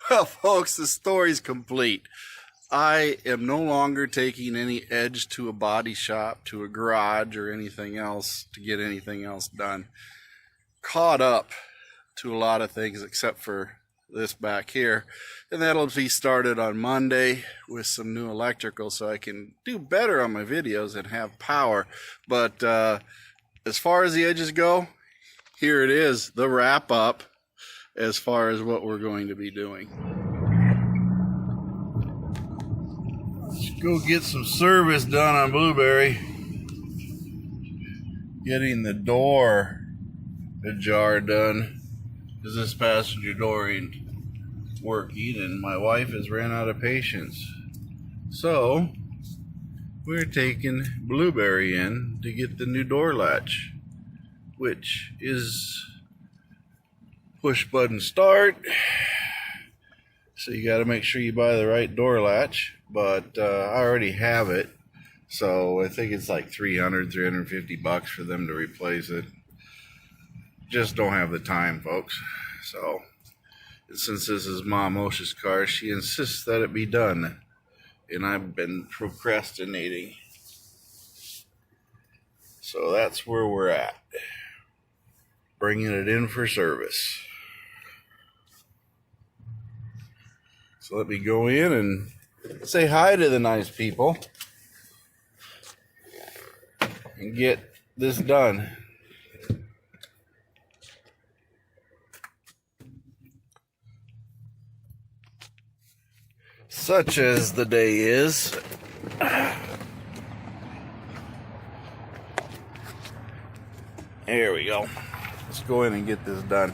Well, folks, the story's complete. I am no longer taking any Edge to a body shop, to a garage, or anything else to get anything else done. Caught up to a lot of things except for this back here, and that'll be started on Monday with some new electrical so I can do better on my videos and have power. But as far as the edges go, here it is, the wrap up as far as what we're going to be doing. Let's go get some service done on Blueberry. Getting the door ajar done because this passenger door ain't working and my wife has ran out of patience. So we're taking Blueberry in to get the new door latch, which is push button start. So you got to make sure you buy the right door latch, but I already have it, so I think it's like $350 for them to replace it. Just don't have the time, folks. So since this is Mom Osha's car, she insists that it be done, and I've been procrastinating. So that's where we're at, bringing it in for service. So let me go in and say hi to the nice people and get this done. Such as the day is. There we go. Let's go in and get this done.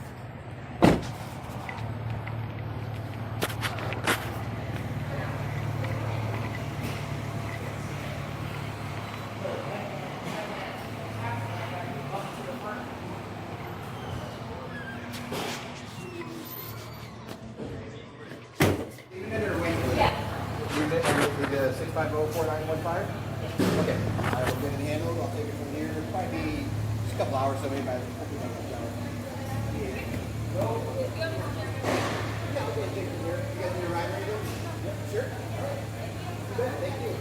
The 650-4915? Okay. I will get it handled. I'll take it from here. It'll probably be just a couple hours, so maybe by the Yeah, I'll take it from here. You guys need a ride radio? Yep, sure. All right. You bet. Thank you.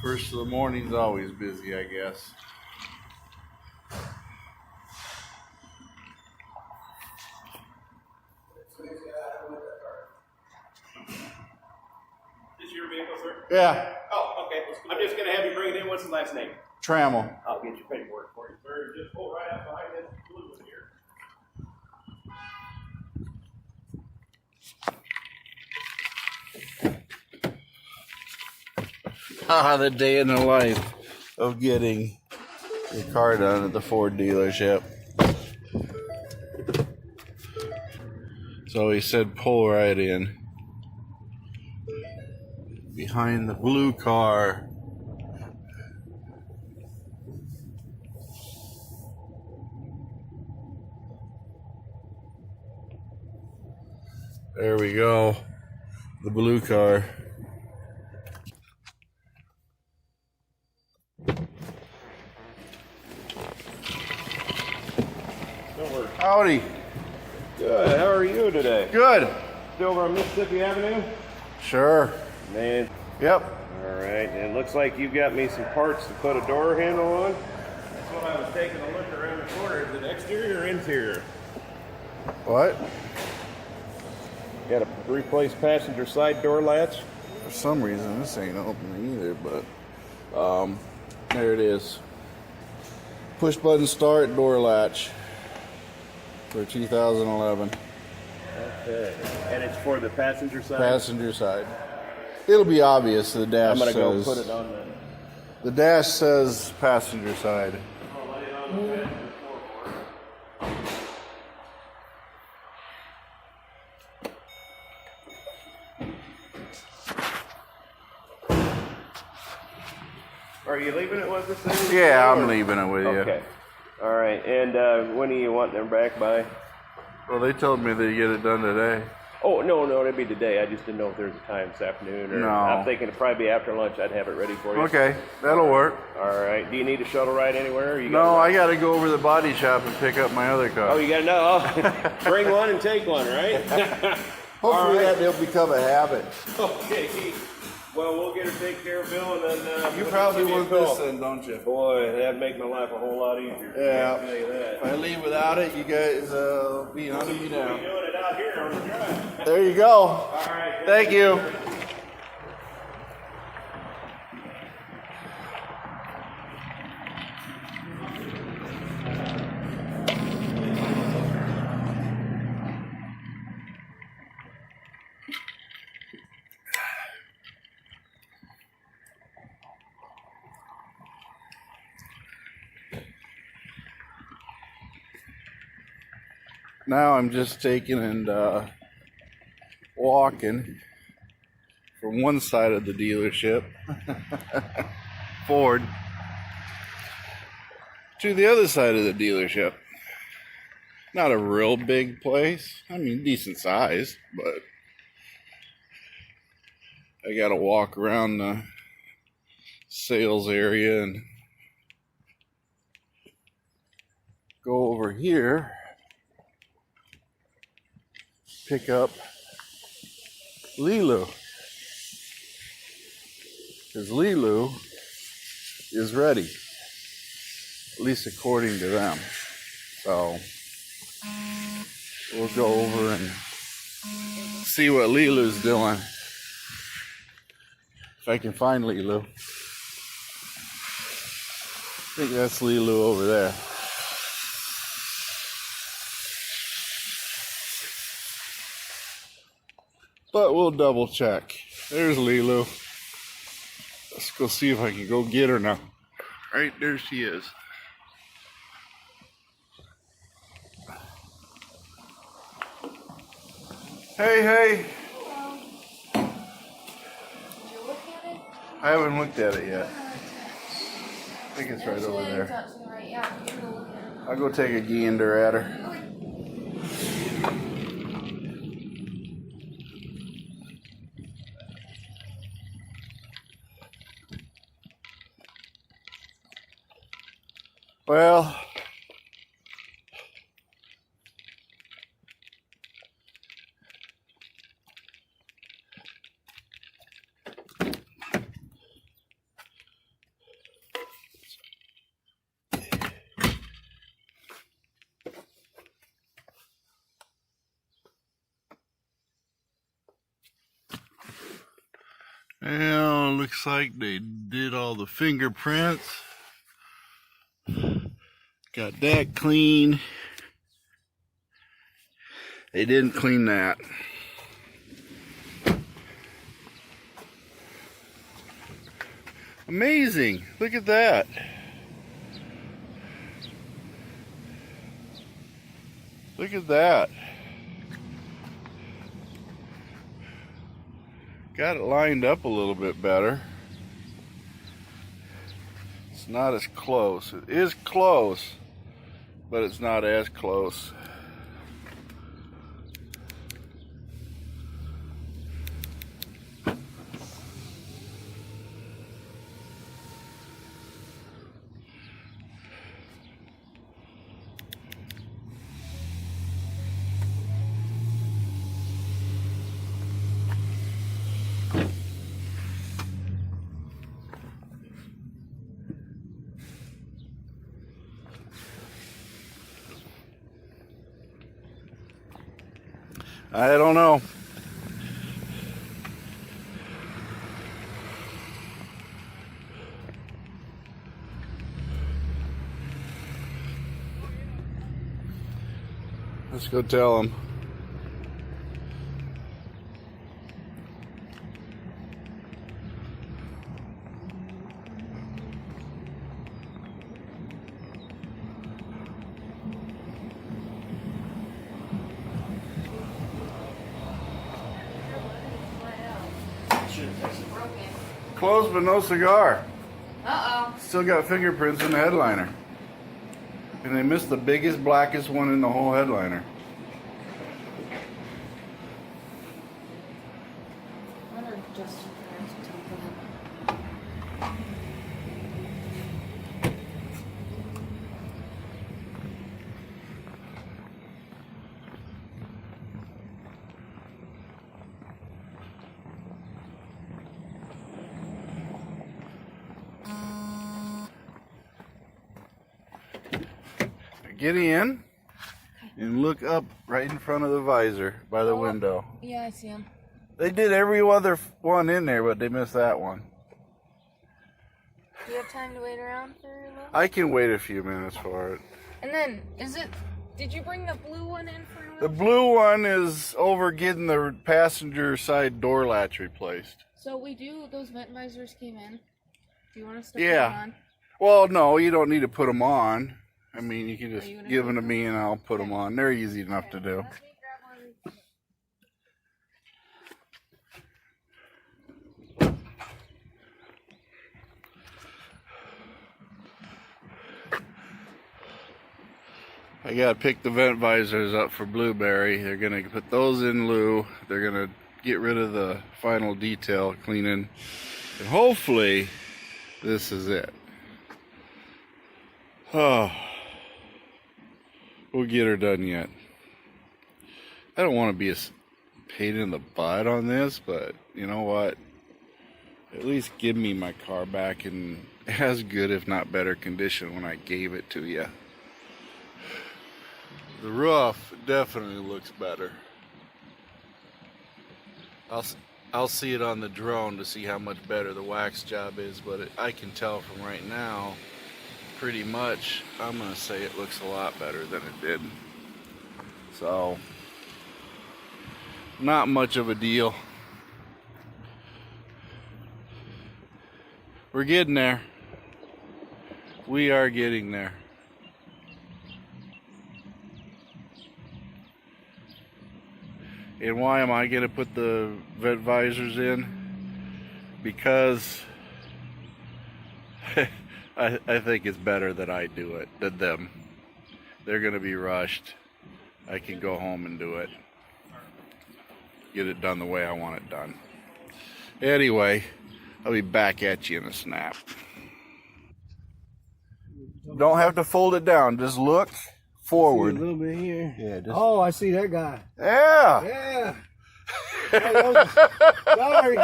First of the morning's always busy, I guess. This your vehicle, sir? Yeah, Oh, okay. I'm just going to have you bring it in. What's the last name? Trammell. I'll get your paperwork for you, sir. Just pull right up behind this blue one here. The day in the life of getting your car done at the Ford dealership. So he said pull right in behind the blue car. There we go, the blue car. Howdy. Good. How are you today? Good. Still over on Mississippi Avenue? Sure. Man. Yep. All right. And it looks like you've got me some parts to put a door handle on. That's what I was taking a look around the corner. Is it exterior or interior? What? Got to replace passenger side door latch. For some reason, this ain't open either, but there it is. Push button start door latch for 2011. Okay. And it's for the passenger side? Passenger side. It'll be obvious. The dash I'm going to go says. put it on The dash says passenger side. I'll lay it on the passenger floor. Are you leaving it with us then? Yeah, I'm leaving it with you. Okay. All right. And when are you wanting them back by? Well, they told me they'd get it done today. Oh, no, it'd be today. I just didn't know if there's a time this afternoon. Or No. I'm thinking it'd probably be after lunch. I'd have it ready for you. Okay, that'll work. All right. Do you need a shuttle ride anywhere? Or you No, I got to go over to the body shop and pick up my other car. Oh, you got to know. Bring one and take one, right? Hopefully right. that'll become a habit. Okay. Well, we'll get her taken care of, Bill, and then You we'll probably give you a want this call. then, don't you? Boy, that'd make my life a whole lot easier. Yeah. I'll tell you that. If I leave without it, you guys be hunting me We're down. doing it out here on the drive. There you go. All right. Thank you. Now I'm just taking and walking from one side of the dealership, Ford, to the other side of the dealership. Not a real big place. I mean, decent size, but I gotta walk around the sales area and go over here, pick up Lilu, because Lilu is ready, at least according to them. So we'll go over and see what Lilu's doing, if I can find Lilu. I think that's Lilu over there. But we'll double check. There's Lilu. Let's go see if I can go get her now. Right there she is. Hey, hey. Hello. Did you look at it? I haven't looked at it yet. I think it's right over there. Right, yeah, you can go look at it. I'll go take a gander at her. Well, looks like they did all the fingerprints. Got that clean. They didn't clean that. Amazing. Look at that. Look at that. Got it lined up a little bit better. It's not as close. It is close, but it's not as close. I don't know. Let's go tell them. Broken. Closed but no cigar. Uh-oh. Still got fingerprints in the headliner. And they missed the biggest, blackest one in the whole headliner. I wonder if Justin Clarence will take them. Get in and look up right in front of the visor by the window. Yeah, I see him. They did every other one in there, but they missed that one. Do you have time to wait around for a little? I can wait a few minutes for it. And then, did you bring the blue one in for a The little? blue one is over getting the passenger side door latch replaced. So those vent visors came in. Do you want us to Yeah. put them on? Well, no, you don't need to put them on. I mean, you can just you gonna give them do to me and I'll put them on. They're easy enough to do. Let me grab one. I gotta pick the vent visors up for Blueberry. They're gonna put those in lieu. They're gonna get rid of the final detail cleaning. And hopefully, this is it. Oh, we'll get her done yet. I don't want to be a pain in the butt on this, but you know what? At least give me my car back in as good, if not better condition when I gave it to you. The roof definitely looks better. I'll see it on the drone to see how much better the wax job is, but I can tell from right now, pretty much, I'm gonna say it looks a lot better than it did. So, not much of a deal. We're getting there. We are getting there. And why am I going to put the vent visors in? Because I think it's better that I do it than them. They're going to be rushed. I can go home and do it. Get it done the way I want it done. Anyway, I'll be back at you in a snap. Don't have to fold it down. Just look forward. A little bit here. Yeah, just... Oh, I see that guy. Yeah. Yeah. Sorry.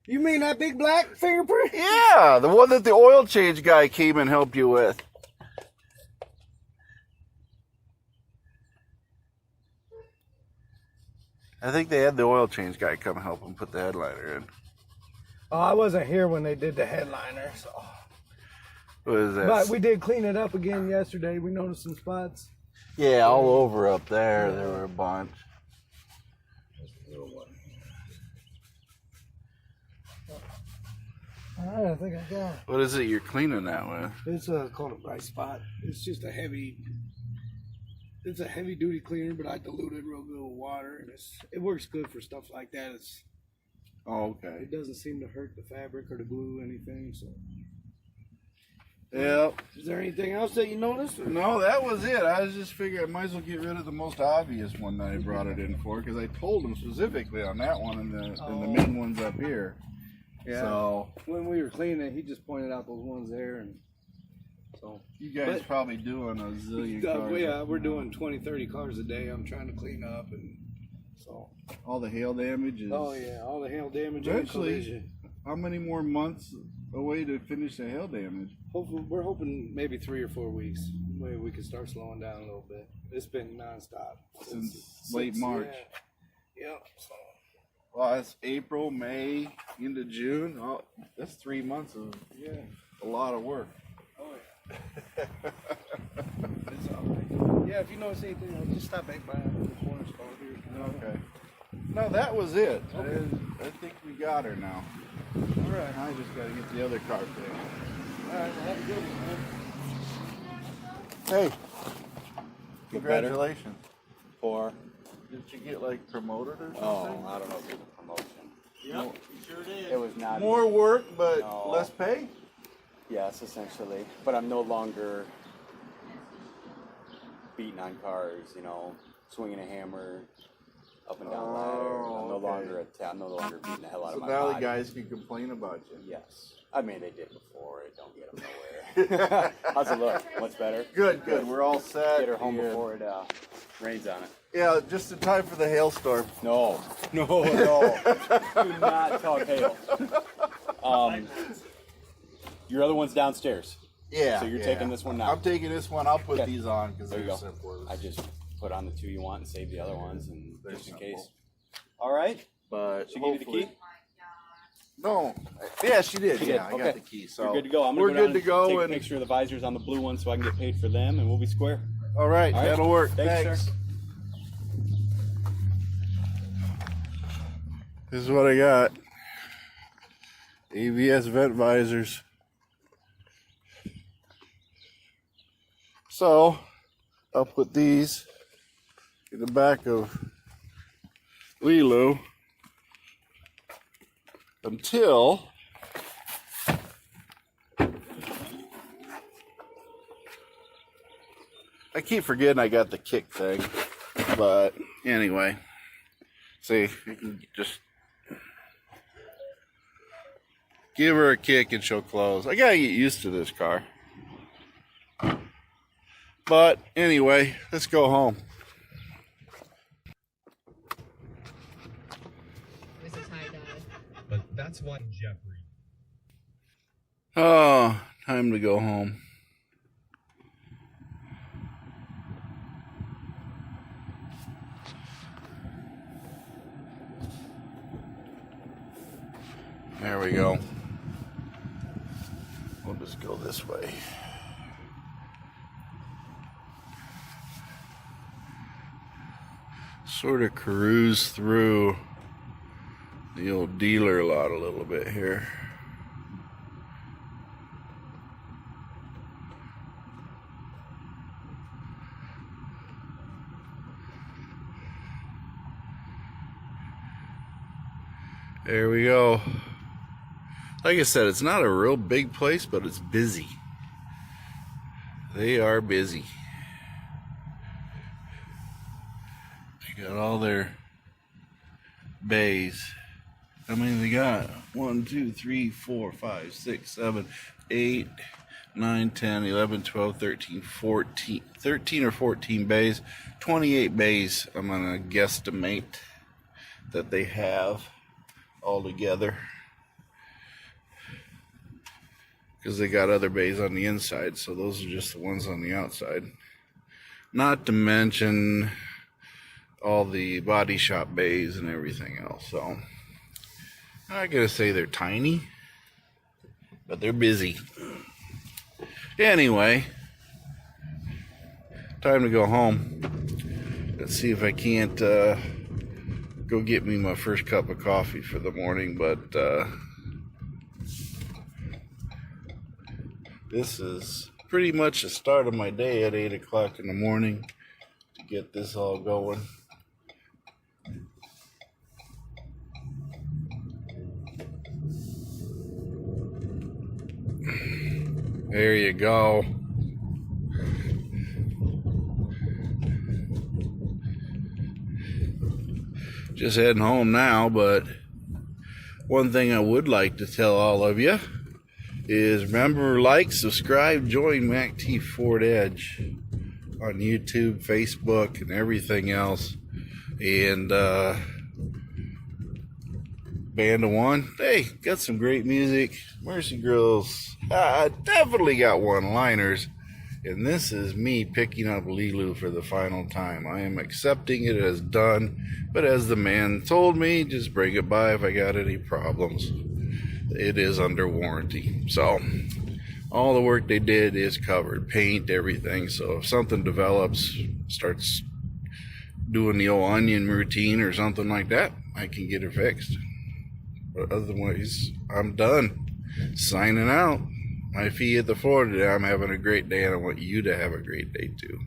You mean that big black fingerprint? Yeah, the one that the oil change guy came and helped you with. I think they had the oil change guy come help him put the headliner in. Oh, I wasn't here when they did the headliner, so. What is that? But we did clean it up again yesterday. We noticed some spots. Yeah, all over up there. There were a bunch. All right, I think I got it. What is it you're cleaning that with? It's called a bright spot. It's just a heavy duty cleaner, but I dilute it real good with water, and it works good for stuff like that. Oh, okay. It doesn't seem to hurt the fabric or the glue or anything. So. Yep. Is there anything else that you noticed? No, that was it. I was just figuring I might as well get rid of the most obvious one that I brought it in for, because I told them specifically on that one and the main ones up here. Yeah. So when we were cleaning, he just pointed out those ones there, and so you guys probably doing a zillion cars. Yeah, we're doing 20, 30 cars a day. I'm trying to clean up, and so all the hail damage is. Oh yeah, all the hail damage. Eventually, how many more months away to finish the hail damage? Hopefully, we're hoping maybe 3 or 4 weeks. Maybe we can start slowing down a little bit. It's been nonstop since late March. Yeah. Yep. So. Well, it's April, May, into June. Oh, that's 3 months of a lot of work. Oh yeah. It's all right. Yeah, if you notice anything, just stop back by the corner store here. Okay. No, that was it. Okay. I think we got her now. All right. I just got to get the other car fixed. All right. Well, have a good one, man. Hey, congratulations. For Did you get like promoted or something? I don't know if it's a promotion. Yep, sure did. it was not More work, but No. less pay? Yes, essentially. But I'm no longer beating on cars, you know, swinging a hammer up and down ladder. I'm no longer I'm no longer beating the hell out So of my now the body. guys can complain about you. Yes. I mean, they did before. It don't get them nowhere. How's it look? Much better? Good, good. We're all set. Get her home Yeah. before it rains on it. Yeah, just in time for the hailstorm. No. Do not talk hail. Your other one's downstairs. Yeah. So you're yeah. taking this one now? I'm taking this one. I'll put Okay. these on because There you they're go. simple. I just put on the two you want and save the other ones, and They're just in simple. case. All right. But She gave you the hopefully- key? No. Yeah, she did. She yeah, did. I Okay. got the key. So You're good to go. I'm we're gonna go good to go. Take a And picture of the visors on the blue one so I can get paid for them, and we'll be square. all right, All right. that'll work. Thanks, Thanks. sir. This is what I got. ABS vent visors. So I'll put these in the back of Lilu until I keep forgetting I got the kick thing. But anyway, see, you can just give her a kick and she'll close. I gotta get used to this car. But anyway, let's go home. It was a tie-dye. But that's why Jeffrey. Oh, time to go home. There we go. We'll just go this way. Sort of cruise through the old dealer lot a little bit here. There we go. Like I said, it's not a real big place, but it's busy. They are busy. They got all their bays. How many they got? 1, 2, 3, 4, 5, 6, 7, 8, 9, 10, 11, 12, 13, 14. 13 or 14 bays. 28 bays, I'm gonna guesstimate that they have all together. Because they got other bays on the inside, so those are just the ones on the outside. Not to mention all the body shop bays and everything else. So I gotta say they're tiny, but they're busy. Anyway, time to go home. Let's see if I can't go get me my first cup of coffee for the morning, but this is pretty much the start of my day at 8 o'clock in the morning to get this all going. There you go. Just heading home now, but one thing I would like to tell all of you is remember, like, subscribe, join MACT Ford Edge on YouTube, Facebook, and everything else. And Band of One, hey, got some great music. Mercy Grills, I definitely got one-liners. And this is me picking up Lilu for the final time. I am accepting it as done, but as the man told me, just bring it by if I got any problems. It is under warranty. So all the work they did is covered, paint, everything. So if something develops, starts doing the old onion routine or something like that, I can get it fixed. But otherwise, I'm done. Signing out. My fee at the Ford today. I'm having a great day, and I want you to have a great day too.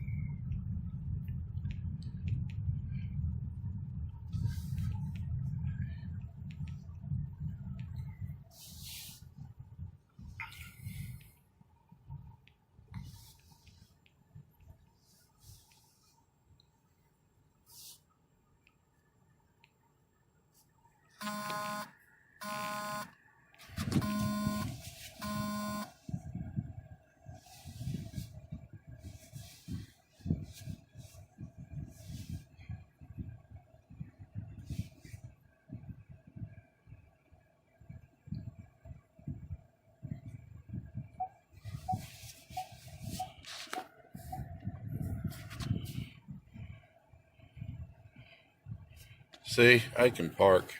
See, I can park.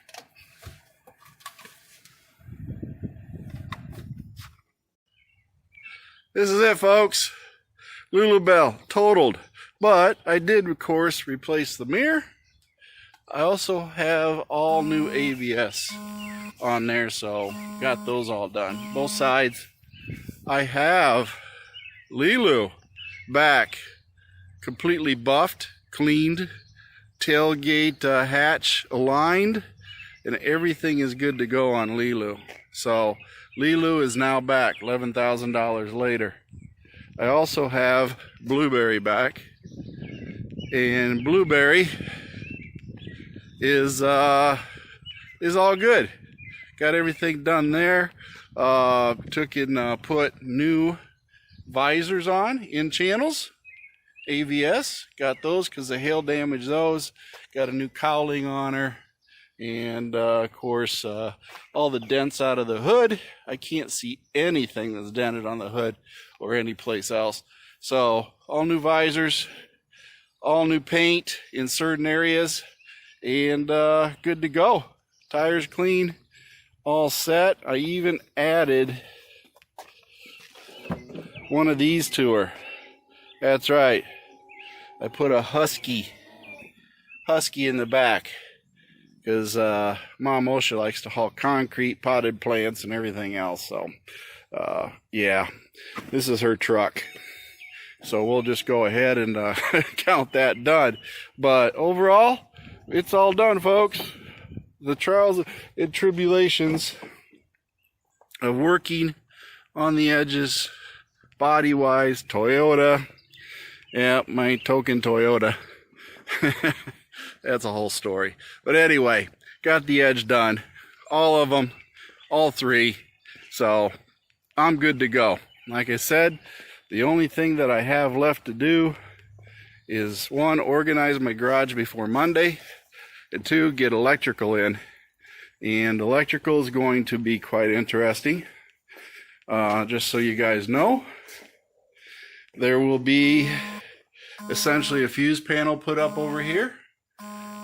This is it, folks. Lulu Bell totaled, but I did, of course, replace the mirror. I also have all new ABS on there, so got those all done. Both sides. I have Lilu back, completely buffed, cleaned, tailgate hatch aligned, and everything is good to go on Lilu. So Lilu is now back, $11,000 later. I also have Blueberry back, and Blueberry is all good. Got everything done there. Took and put new visors on in channels. AVS, got those because the hail damaged those. Got a new cowling on her, and of course all the dents out of the hood. I can't see anything that's dented on the hood or any place else. So all new visors, all new paint in certain areas, and good to go. Tires clean, all set. I even added one of these to her. That's right, I put a husky in the back because Mom Osha likes to haul concrete, potted plants, and everything else. So yeah, this is her truck, so we'll just go ahead and count that done. But overall, it's all done, folks. The trials and tribulations of working on the edges, body wise, Toyota. Yeah, my token Toyota. That's a whole story. But anyway, got the edge done. All of them, all three. So I'm good to go. Like I said, the only thing that I have left to do is, one, organize my garage before Monday, and two, get electrical in. And electrical is going to be quite interesting. Just so you guys know, there will be essentially a fuse panel put up over here,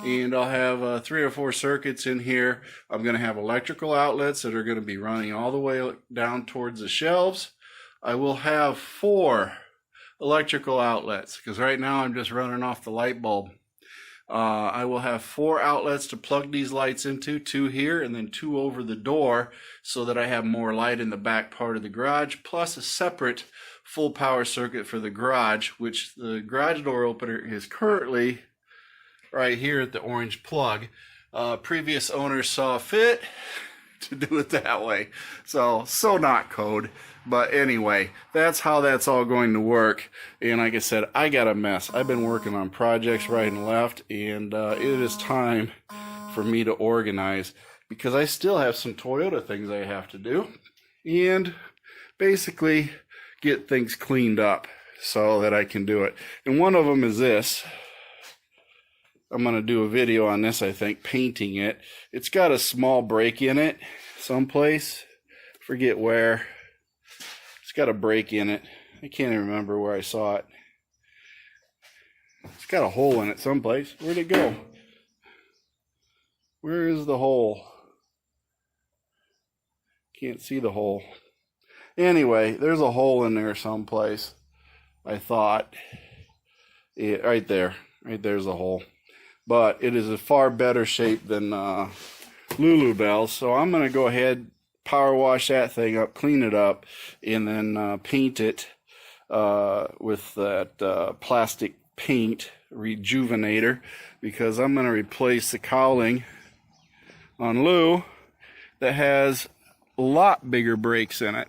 and I'll have 3 or 4 circuits in here. I'm going to have electrical outlets that are going to be running all the way down towards the shelves. I will have 4 electrical outlets because right now I'm just running off the light bulb. I will have 4 outlets to plug these lights into, 2 here and then 2 over the door, so that I have more light in the back part of the garage, plus a separate full power circuit for the garage, which the garage door opener is currently right here at the orange plug. Previous owners saw fit to do it that way, so not code. But anyway, that's how that's all going to work. And like I said, I got a mess. I've been working on projects right and left, and it is time for me to organize, because I still have some Toyota things I have to do, and basically get things cleaned up so that I can do it. And one of them is this. I'm going to do a video on this, I think, painting it. It's got a small break in it someplace. Forget where. It's got a break in it. I can't even remember where I saw it. It's got a hole in it someplace. Where'd it go? Where is the hole? Can't see the hole. Anyway, there's a hole in there someplace, I thought. Right there. Right there's a hole. But it is a far better shape than Lulu Bell. So I'm going to go ahead, power wash that thing up, clean it up, and then paint it with that plastic paint rejuvenator, because I'm going to replace the cowling on Lou that has a lot bigger brakes in it,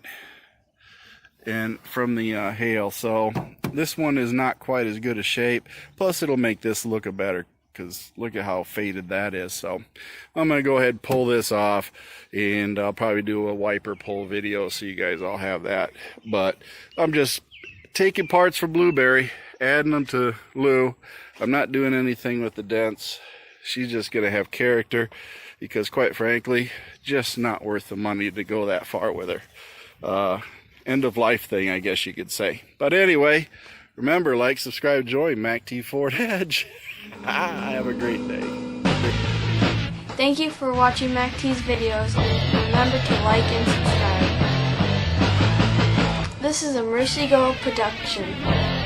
and from the hail. So this one is not quite as good a shape, plus it'll make this look a better, because look at how faded that is. So I'm going to go ahead and pull this off, and I'll probably do a wiper pull video so you guys all have that. But I'm just taking parts from Blueberry, adding them to Lou. I'm not doing anything with the dents. She's just going to have character, because quite frankly, just not worth the money to go that far with her. End of life thing, I guess you could say. But anyway, remember, like, subscribe, join MACT Ford Edge. Have a great day. Thank you for watching MacT's videos, and remember to like and subscribe. This is a Mercy Go production.